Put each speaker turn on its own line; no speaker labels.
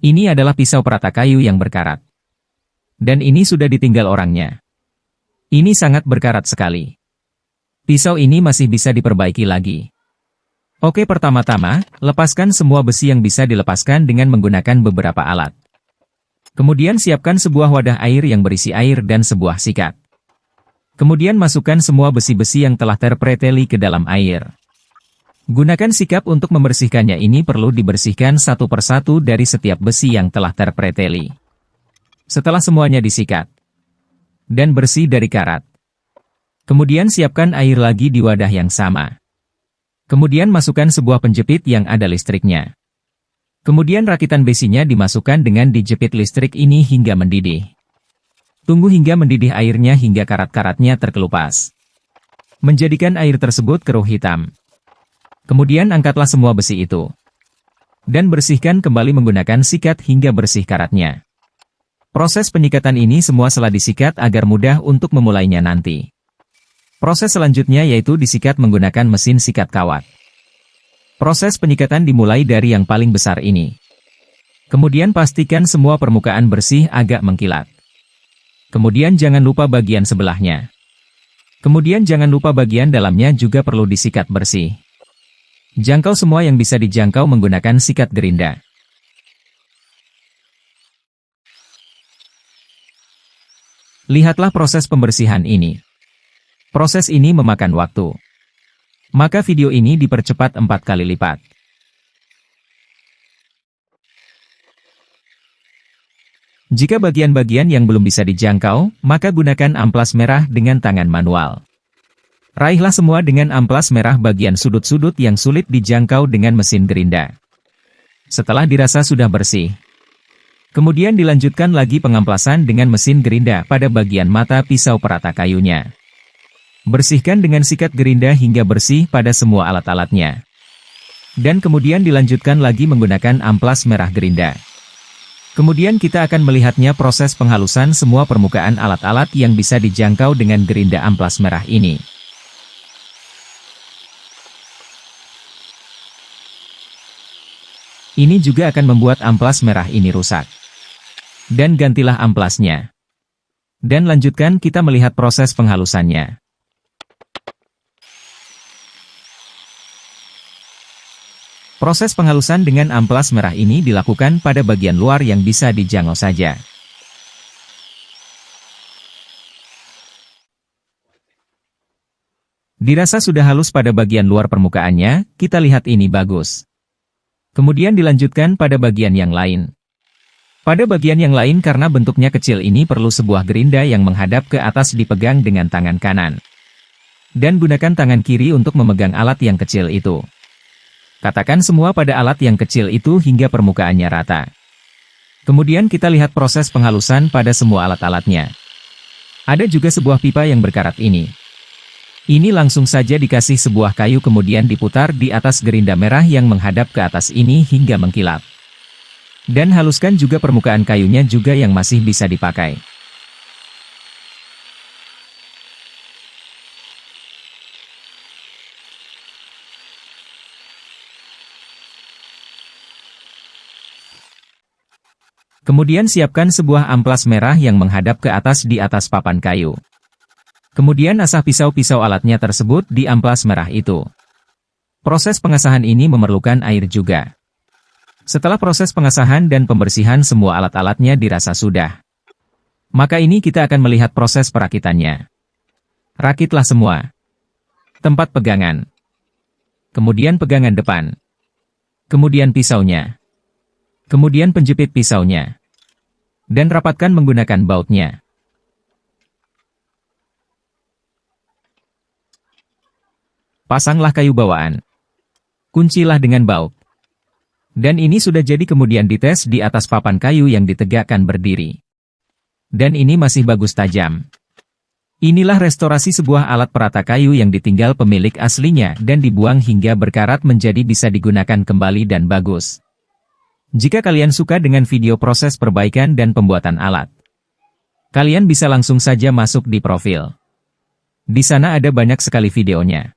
Ini adalah pisau perata kayu yang berkarat. Dan ini sudah ditinggal orangnya. Ini sangat berkarat sekali. Pisau ini masih bisa diperbaiki lagi. Oke, pertama-tama, lepaskan semua besi yang bisa dilepaskan dengan menggunakan beberapa alat. Kemudian siapkan sebuah wadah air yang berisi air dan sebuah sikat. Kemudian masukkan semua besi-besi yang telah terpreteli ke dalam air. Gunakan sikap untuk membersihkannya. Ini perlu dibersihkan satu persatu dari setiap besi yang telah terpreteli. Setelah semuanya disikat dan bersih dari karat, kemudian siapkan air lagi di wadah yang sama. Kemudian masukkan sebuah penjepit yang ada listriknya. Kemudian rakitan besinya dimasukkan dengan dijepit listrik ini hingga mendidih. Tunggu hingga mendidih airnya hingga karat-karatnya terkelupas, menjadikan air tersebut keruh hitam. Kemudian angkatlah semua besi itu dan bersihkan kembali menggunakan sikat hingga bersih karatnya. Proses penyikatan ini semua setelah disikat agar mudah untuk memulainya nanti. Proses selanjutnya yaitu disikat menggunakan mesin sikat kawat. Proses penyikatan dimulai dari yang paling besar ini. Kemudian pastikan semua permukaan bersih agak mengkilat. Kemudian jangan lupa bagian sebelahnya. Kemudian jangan lupa bagian dalamnya juga perlu disikat bersih. Jangkau semua yang bisa dijangkau menggunakan sikat gerinda. Lihatlah proses pembersihan ini. Proses ini memakan waktu. Maka video ini dipercepat 4 kali lipat. Jika bagian-bagian yang belum bisa dijangkau, maka gunakan amplas merah dengan tangan manual. Raihlah semua dengan amplas merah bagian sudut-sudut yang sulit dijangkau dengan mesin gerinda. Setelah dirasa sudah bersih, kemudian dilanjutkan lagi pengamplasan dengan mesin gerinda pada bagian mata pisau perata kayunya. Bersihkan dengan sikat gerinda hingga bersih pada semua alat-alatnya. Dan kemudian dilanjutkan lagi menggunakan amplas merah gerinda. Kemudian kita akan melihatnya proses penghalusan semua permukaan alat-alat yang bisa dijangkau dengan gerinda amplas merah ini. Ini juga akan membuat amplas merah ini rusak. Dan gantilah amplasnya. Dan lanjutkan kita melihat proses penghalusannya. Proses penghalusan dengan amplas merah ini dilakukan pada bagian luar yang bisa dijangkau saja. Dirasa sudah halus pada bagian luar permukaannya, kita lihat ini bagus. Kemudian dilanjutkan pada bagian yang lain. Pada bagian yang lain karena bentuknya kecil ini perlu sebuah gerinda yang menghadap ke atas dipegang dengan tangan kanan. Dan gunakan tangan kiri untuk memegang alat yang kecil itu. Katakan semua pada alat yang kecil itu hingga permukaannya rata. Kemudian kita lihat proses penghalusan pada semua alat-alatnya. Ada juga sebuah pipa yang berkarat ini. Ini langsung saja dikasih sebuah kayu kemudian diputar di atas gerinda merah yang menghadap ke atas ini hingga mengkilap. Dan haluskan juga permukaan kayunya juga yang masih bisa dipakai. Kemudian siapkan sebuah amplas merah yang menghadap ke atas di atas papan kayu. Kemudian asah pisau-pisau alatnya tersebut di amplas merah itu. Proses pengasahan ini memerlukan air juga. Setelah proses pengasahan dan pembersihan semua alat-alatnya dirasa sudah. Maka ini kita akan melihat proses perakitannya. Rakitlah semua. Tempat pegangan. Kemudian pegangan depan. Kemudian pisaunya. Kemudian penjepit pisaunya. Dan rapatkan menggunakan bautnya. Pasanglah kayu bawaan. Kuncilah dengan baut. Dan ini sudah jadi kemudian dites di atas papan kayu yang ditegakkan berdiri. Dan ini masih bagus tajam. Inilah restorasi sebuah alat perata kayu yang ditinggal pemilik aslinya dan dibuang hingga berkarat menjadi bisa digunakan kembali dan bagus. Jika kalian suka dengan video proses perbaikan dan pembuatan alat, kalian bisa langsung saja masuk di profil. Di sana ada banyak sekali videonya.